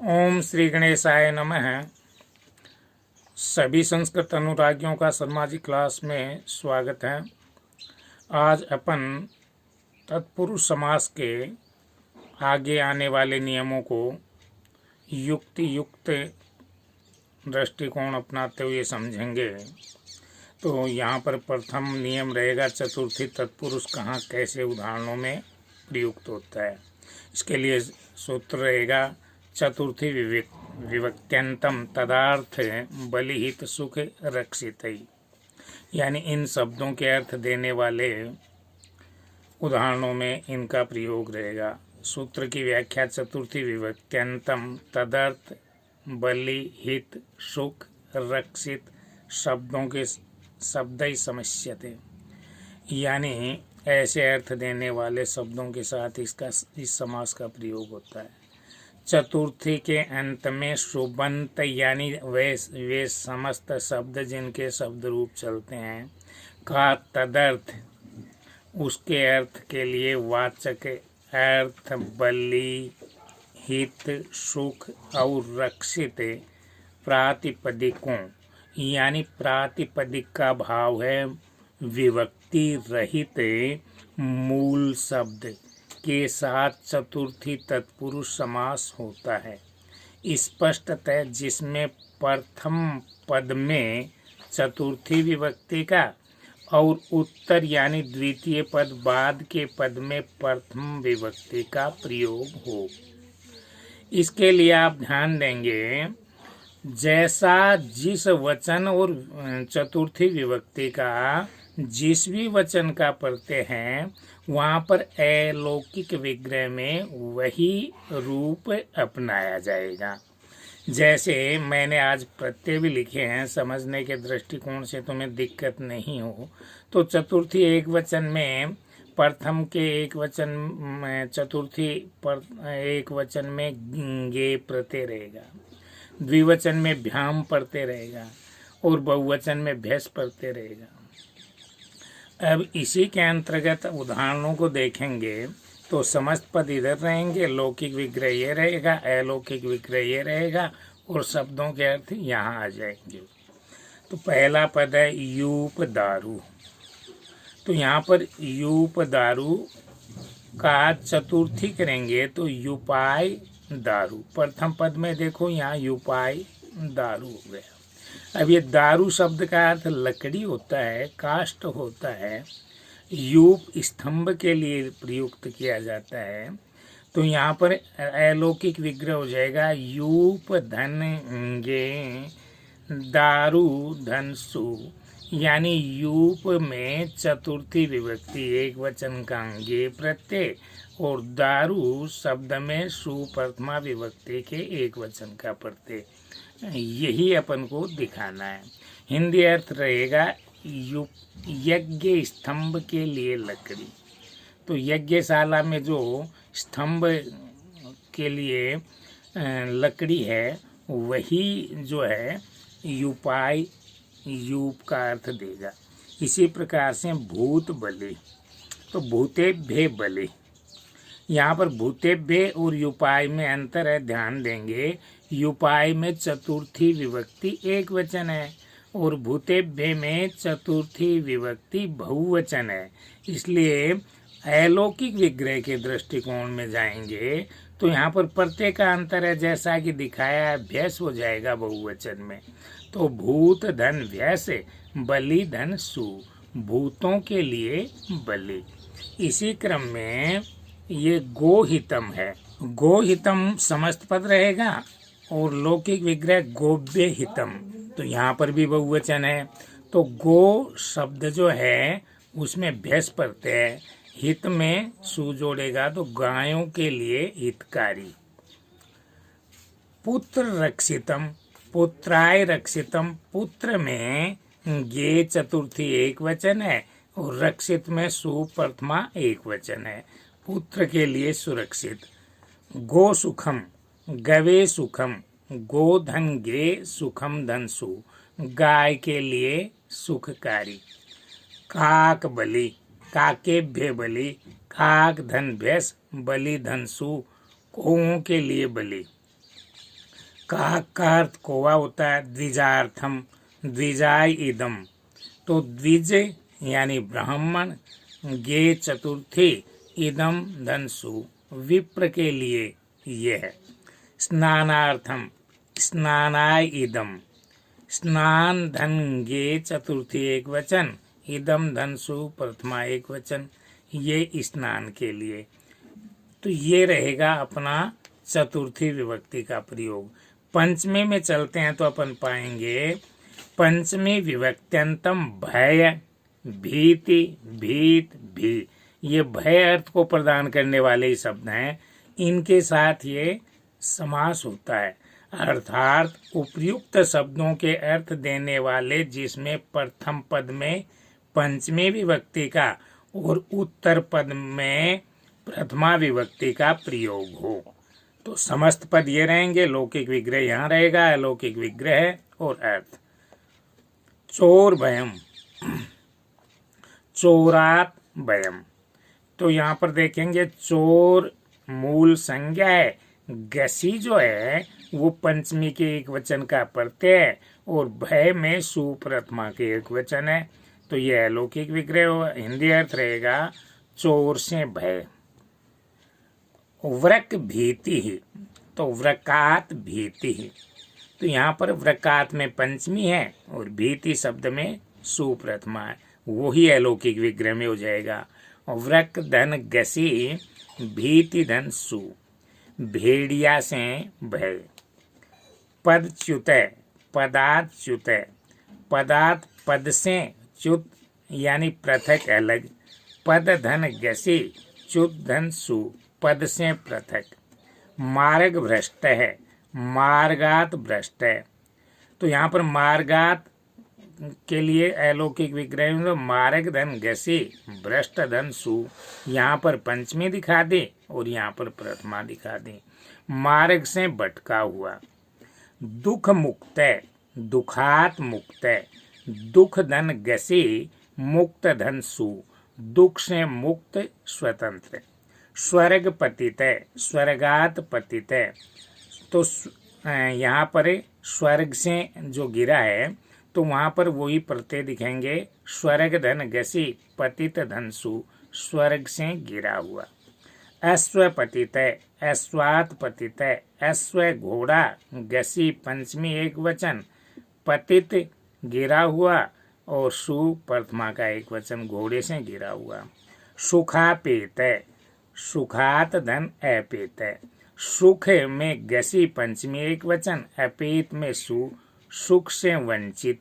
ओम श्री गणेशाय नमः। सभी संस्कृत अनुरागियों का सामाजिक क्लास में स्वागत है। आज अपन तत्पुरुष समास के आगे आने वाले नियमों को युक्ति युक्त दृष्टिकोण अपनाते हुए समझेंगे। तो यहाँ पर प्रथम नियम रहेगा चतुर्थी तत्पुरुष कहाँ कैसे उदाहरणों में प्रयुक्त होता है। इसके लिए सूत्र रहेगा चतुर्थी विभक्त्यंतम तदार्थ बलिहित सुख रक्षित। यानी इन शब्दों के अर्थ देने वाले उदाहरणों में इनका प्रयोग रहेगा। सूत्र की व्याख्या चतुर्थी विभक्त्यंतम तदर्थ बलिहित सुख रक्षित शब्दों के शब्द ही समस्यते, यानी ऐसे अर्थ देने वाले शब्दों के साथ इस समास का प्रयोग होता है। चतुर्थी के अंत में सुबंत यानी वे समस्त शब्द जिनके शब्द रूप चलते हैं का तदर्थ उसके अर्थ के लिए वाचक अर्थ बलि हित सुख और रक्षित प्रातिपदिकों यानी प्रातिपदिक का भाव है विभक्ति रहित मूल शब्द के साथ चतुर्थी तत्पुरुष समास होता है। स्पष्टतः जिसमें प्रथम पद में चतुर्थी विभक्ति का और उत्तर यानी द्वितीय पद बाद के पद में प्रथम विभक्ति का प्रयोग हो। इसके लिए आप ध्यान देंगे जैसा जिस वचन और चतुर्थी विभक्ति का जिस भी वचन का प्रत्यय है वहाँ पर अलौकिक विग्रह में वही रूप अपनाया जाएगा। जैसे मैंने आज प्रत्यय भी लिखे हैं, समझने के दृष्टिकोण से तुम्हें दिक्कत नहीं हो तो चतुर्थी एक वचन में प्रथम के एक वचन में चतुर्थी एक वचन में गे प्रत्यय रहेगा, द्विवचन में भ्याम प्रत्यय रहेगा और बहुवचन में भैस प्रत्यय रहेगा। अब इसी के अंतर्गत उदाहरणों को देखेंगे तो समस्त पद इधर रहेंगे, लौकिक विग्रह ये रहेगा, अलौकिक विग्रह ये रहेगा और शब्दों के अर्थ यहाँ आ जाएंगे। तो पहला पद है यूप दारू। तो यहाँ पर यूप दारू का चतुर्थी करेंगे तो युपाय दारू। प्रथम पद में देखो यहाँ युपाय दारू हो गया। अब ये दारू शब्द का अर्थ लकड़ी होता है, काष्ठ होता है, यूप स्तंभ के लिए प्रयुक्त किया जाता है। तो यहाँ पर अलौकिक विग्रह हो जाएगा यूप धन गे दारू धन सु, यानी यूप में चतुर्थी विभक्ति एक वचन का गे प्रत्यय और दारू शब्द में सु प्रथमा विभक्ति के एक वचन का प्रत्यय, यही अपन को दिखाना है। हिंदी अर्थ रहेगा यज्ञ स्तंभ के लिए लकड़ी। तो यज्ञशाला में जो स्तंभ के लिए लकड़ी है वही जो है युपाय यूप का अर्थ देगा। इसी प्रकार से भूत बलि। तो भूतेभ्य बलि, यहाँ पर भूतेभ्य और युपाय में अंतर है, ध्यान देंगे। युपाय में चतुर्थी विभक्ति एक वचन है और भूतेभ्य में चतुर्थी विभक्ति बहुवचन है। इसलिए अलौकिक विग्रह के दृष्टिकोण में जाएंगे तो यहाँ पर प्रत्यय का अंतर है, जैसा कि दिखाया है भैंस हो जाएगा बहुवचन में। तो भूत धन भैंस बलि धन सु, भूतों के लिए बलि। इसी क्रम में ये गोहितम है। गोहितम समस्त पद रहेगा और लौकिक विग्रह गोव्य हितम। तो यहाँ पर भी बहुवचन है। तो गो शब्द जो है उसमें भैंस प्रत्यय है, हित में सु जोड़ेगा तो गायों के लिए हितकारी। पुत्र रक्षितम, पुत्राय रक्षितम, पुत्र में गे चतुर्थी एक वचन है और रक्षित में सु प्रथमा एक वचन है, पुत्र के लिए सुरक्षित। गो सुखम, गवे सुखम, गोधन गे सुखम धनसु, गाय के लिए सुखकारी। काक बलि, काकेभ्य बलि, काक धन भैंस बलि धनसु, कौओं के लिए बलि। काक का अर्थ कौवा होता है। द्विजार्थम, द्विजाय इदम, तो द्विज यानी ब्राह्मण, गे चतुर्थी, इदम धनसु, विप्र के लिए ये है। स्नानार्थम, स्नानाय इदम, स्नान धन गे चतुर्थी एक वचन, इदम धनसु प्रथमा एक वचन, ये स्नान के लिए। तो ये रहेगा अपना चतुर्थी विभक्ति का प्रयोग। पंचमी में चलते हैं तो अपन पाएंगे पंचमी विभक्त्यंतम भय, भीति, भीत, भी, ये भय अर्थ को प्रदान करने वाले ही शब्द हैं। इनके साथ ये समास होता है, अर्थात उपर्युक्त शब्दों के अर्थ देने वाले जिसमें प्रथम पद में पंचमी विभक्ति का और उत्तर पद में प्रथमा विभक्ति का प्रयोग हो। तो समस्त पद ये रहेंगे, लौकिक विग्रह यहाँ रहेगा, अलौकिक विग्रह और अर्थ। चोर भयम, चोरात भयम, तो यहाँ पर देखेंगे चोर मूल संज्ञा है, गसी जो है वो पंचमी के एक वचन का प्रत्यय है और भय में सुप्रथमा के एक वचन है। तो यह अलौकिक विग्रह, हिंदी अर्थ रहेगा चोर से भय। व्रक भीति ही, तो व्रकात भीति ही, तो यहाँ पर व्रकात में पंचमी है और भीति शब्द में सुप्रथमा है, वही अलौकिक विग्रह में हो जाएगा। व्रक धन गसी, भीति धन सु, भेड़िया से भय। पद च्युत, पदार्थ च्युत, पदार्थ पद से च्युत यानी पृथक अलग। पद धन गसी, च्युत धन सु, पद से पृथक। मार्ग भ्रष्ट है, मार्गात भ्रष्ट है, तो यहाँ पर मार्गात के लिए अलौकिक विग्रह में मार्ग धन गसी, भ्रष्ट धन सु, यहाँ पर पंचमी दिखा दे और यहाँ पर प्रथमा दिखा दे। मार्ग से भटका हुआ। दुख मुक्त, दुखात मुक्त, दुख धन गसी, मुक्त धन सु, दुख से मुक्त स्वतंत्र। स्वर्ग पतित, स्वर्गात पतित, तो यहाँ पर स्वर्ग से जो गिरा है तो वहाँ पर वही प्रत्यय दिखेंगे, स्वर्ग धन गसी, पतित धन सु, स्वर्ग से गिरा हुआ। अश्व पतित, अश्वात पतित, अश्व घोड़ा, गसी पंचमी एक वचन, पतित गिरा हुआ और सु प्रथमा का एक वचन, घोड़े से गिरा हुआ। सुखापेत, सुखात धन अपेत, सुख में गसी पंचमी एक वचन, अपेत में सु, सुख से वंचित।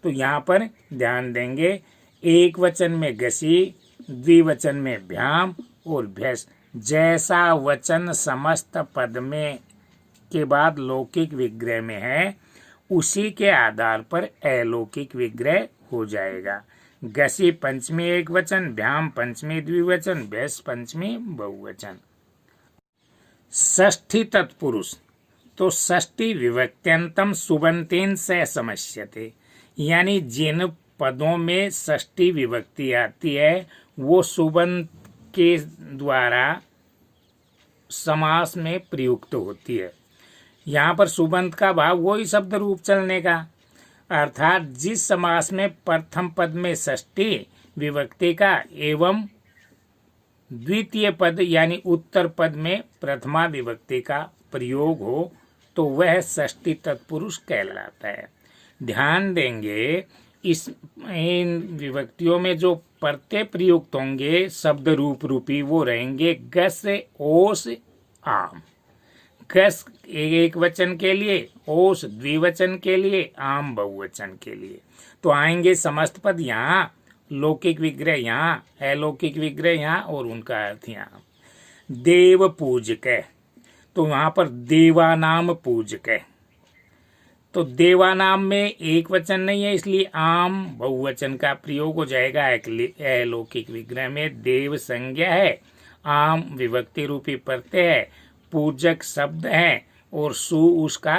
तो यहाँ पर ध्यान देंगे, एक वचन में गसी, द्विवचन में भ्याम और भ्यस, जैसा वचन समस्त पद में के बाद लौकिक विग्रह में है उसी के आधार पर अलौकिक विग्रह हो जाएगा। गसी पंचमी एक वचन, भ्याम पंचमी द्विवचन, भैंस पंचमी बहुवचन। षष्ठी तत्पुरुष, तो षष्ठी विभक्त्यंतम सुबंतेन से समस्यते, यानी जिन पदों में षष्ठी विभक्ति आती है वो सुबंत के द्वारा समास में प्रयुक्त होती है। यहाँ पर सुबंत का भाव वही शब्द रूप चलने का, अर्थात जिस समास में प्रथम पद में षष्ठी विभक्ति का एवं द्वितीय पद यानी उत्तर पद में प्रथमा विभक्ति का प्रयोग हो तो वह षष्ठी तत्पुरुष कहलाता है। ध्यान देंगे इन विभक्तियों में जो प्रत्यय प्रयुक्त होंगे शब्द रूप रूपी वो रहेंगे गस, ओस, आम। गस एक वचन के लिए, ओस द्विवचन के लिए, आम बहुवचन के लिए। तो आएंगे समस्त पद यहाँ, लौकिक विग्रह यहाँ, अलौकिक विग्रह यहाँ और उनका अर्थ यहाँ। देव पूजक, तो वहाँ पर देवानाम पूजक, तो देवानाम में एक वचन नहीं है इसलिए आम बहुवचन का प्रयोग हो जाएगा। अलौकिक विग्रह में देव संज्ञा है, आम विभक्ति रूपी प्रत्यय है, पूजक शब्द है और सु उसका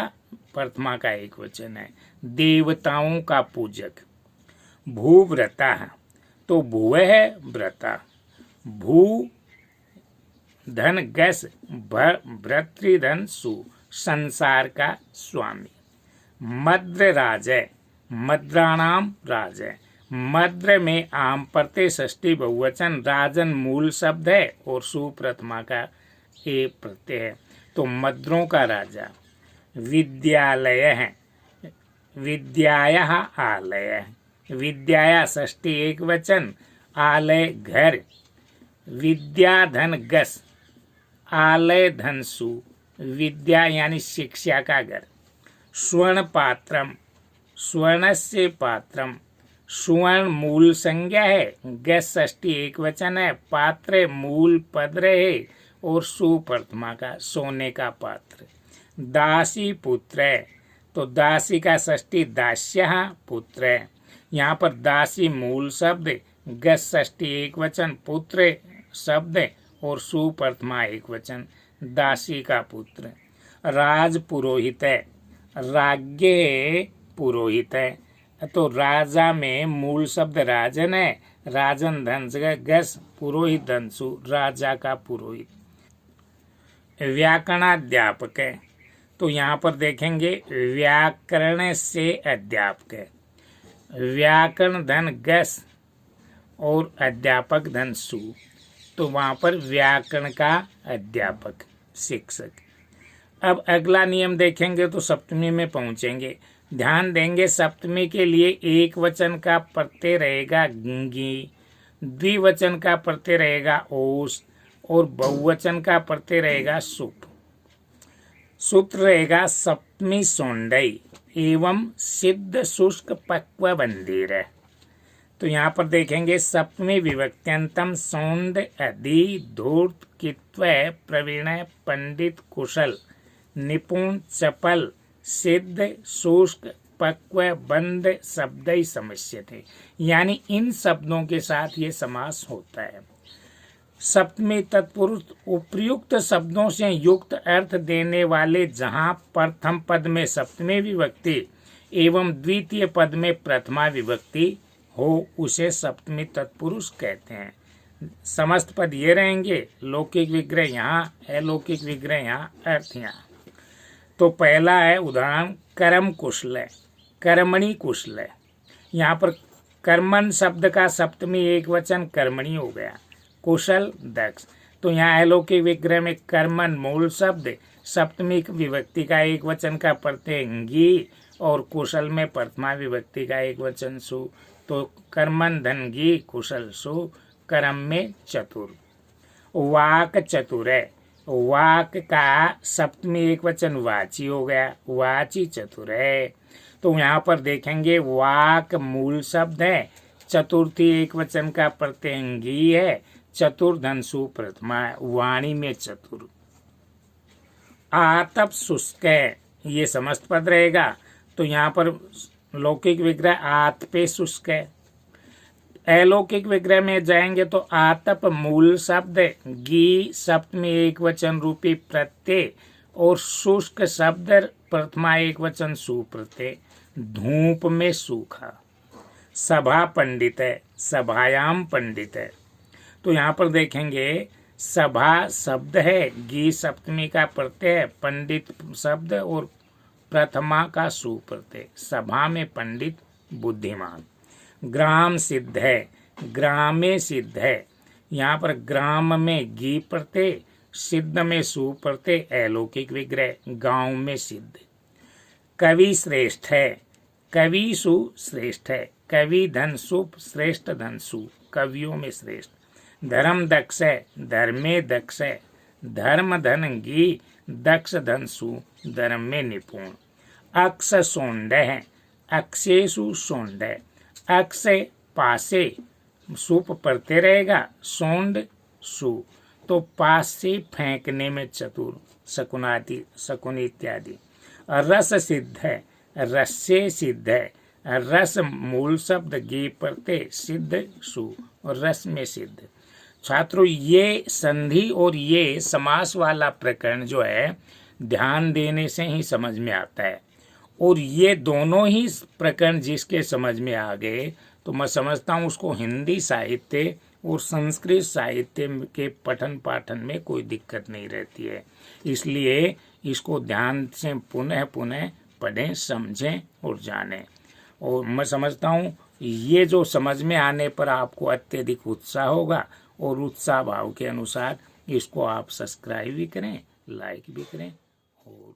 प्रथमा का एक वचन है, देवताओं का पूजक। भूव्रता, तो भुव है व्रता, भू धन गस, भृतृधन सु, संसार का स्वामी। मद्र राजय, मद्राणाम राजय। मद्र में आम प्रत्यय षष्ठी बहुवचन, राजन मूल शब्द है और सु प्रथमा का ए प्रत्यय है, तो मद्रों का राजा। विद्यालय है, विद्याया आलय, विद्याया षष्ठी एक वचन, आलय घर। विद्या धन गस, आलय धन सु, विद्या यानी शिक्षा का घर। स्वर्ण पात्रम, स्वर्णस्य पात्रम, स्वर्ण मूल संज्ञा है, गस षष्ठी एक वचन है, पात्र मूल पद रहे और सुप्रथमा का सोने का पात्र। दासी पुत्र है, तो दासी का षष्ठी दास्यः पुत्र है। यहाँ पर दासी मूल शब्द, गस षष्ठी एक वचन, पुत्र शब्द और सुप्रथमा एक वचन, दासी का पुत्र। राज पुरोहित है, राज्ञ पुरोहित है, तो राजा में मूल शब्द राजन है, राजन धन से गस, पुरोहित धनसु, राजा का पुरोहित। व्याकरणाध्यापक है, तो यहाँ पर देखेंगे व्याकरण से अध्यापक है, व्याकरण धन गस और अध्यापक धन सु, तो वहाँ पर व्याकरण का अध्यापक शिक्षक। अब अगला नियम देखेंगे तो सप्तमी में पहुँचेंगे। ध्यान देंगे सप्तमी के लिए एक वचन का प्रत्यय रहेगा गी, द्विवचन का प्रत्यय रहेगा ओस और बहुवचन का प्रत्यय रहेगा सुप। सूत्र रहेगा सप्तमी सौंडई एवं सिद्ध शुष्क पक्व बंधीर। तो यहाँ पर देखेंगे सप्तमी विभक्त्यंतम सौंड अधि धूर्त कित्व प्रवीण पंडित कुशल निपुण चपल सिद्ध शुष्क पक्व बंद शब्द ही समस्यते, यानी इन शब्दों के साथ ये समास होता है। सप्तमी तत्पुरुष उपयुक्त शब्दों से युक्त अर्थ देने वाले जहाँ प्रथम पद में सप्तमी विभक्ति एवं द्वितीय पद में प्रथमा विभक्ति हो उसे सप्तमी तत्पुरुष कहते हैं। समस्त पद ये रहेंगे, लौकिक विग्रह यहाँ, अलौकिक विग्रह यहाँ, अर्थ यहाँ। तो पहला है उदाहरण कर्म कुशल, कर्मणि कुशल। यहाँ पर कर्मन शब्द का सप्तमी एक वचन कर्मणि हो गया, कुशल दक्ष। तो यहाँ अलौकिक विग्रह में कर्मन मूल शब्द, सप्तमी विभक्ति का एक वचन का प्रत्यय गी और कुशल में प्रथमा विभक्ति का एक वचन सु, तो कर्मन धन गी कुशल सु, कर्म में चतुर। वाक चतुर है, वाक का सप्तमी एक वचन वाची हो गया, वाची चतुर है। तो यहाँ पर देखेंगे वाक मूल शब्द है, चतुर्थी एक वचन का प्रत्यंगी है, चतुर धनसु प्रथमा, वाणी में चतुर। आतप शुष्क है, ये समस्त पद रहेगा, तो यहाँ पर लौकिक विग्रह आतपे शुष्क है। अलौकिक विग्रह में जाएंगे तो आतप मूल शब्द गी सप्तमी एक वचन रूपी प्रत्यय और शुष्क शब्द प्रथमा एक वचन सुप्रत्यय, धूप में सूखा। सभा पंडित है, सभायाम पंडित है। तो यहाँ पर देखेंगे सभा शब्द है, गी सप्तमी का प्रत्यय, पंडित शब्द और प्रथमा का सुप्रत्यय, सभा में पंडित बुद्धिमान। ग्राम सिद्ध है, ग्रामे सिद्ध है। यहाँ पर ग्राम में गी प्रत्यय, सिद्ध में सु प्रत्यय, अलौकिक विग्रह, गांव में सिद्ध। कवि श्रेष्ठ है, कवि सु श्रेष्ठ है, कवि धन सुप श्रेष्ठ धन सु, कवियों में श्रेष्ठ। धर्म दक्ष है, धर्मे दक्ष है, धर्म धन गी दक्ष धन सु, धर्म में निपुण। अक्ष सोंड है, अक्षेसु सोंड है, अक्ष पासे सुप प्रत्यय रहेगा, सोंड सु, तो पास से फेंकने में चतुर, शकुनादि शकुन इत्यादि। रस सिद्ध है, रस से सिद्ध है, रस मूल शब्द गी प्रत्यय, सिद्ध सु और रस में सिद्ध। छात्रों ये संधि और ये समास वाला प्रकरण जो है ध्यान देने से ही समझ में आता है, और ये दोनों ही प्रकरण जिसके समझ में आ गए तो मैं समझता हूँ उसको हिंदी साहित्य और संस्कृत साहित्य के पठन पाठन में कोई दिक्कत नहीं रहती है। इसलिए इसको ध्यान से पुनः पुनः पढ़ें, समझें और जानें। और मैं समझता हूँ ये जो समझ में आने पर आपको अत्यधिक उत्साह होगा और उत्साह भाव के अनुसार इसको आप सब्सक्राइब भी करें, लाइक भी करें और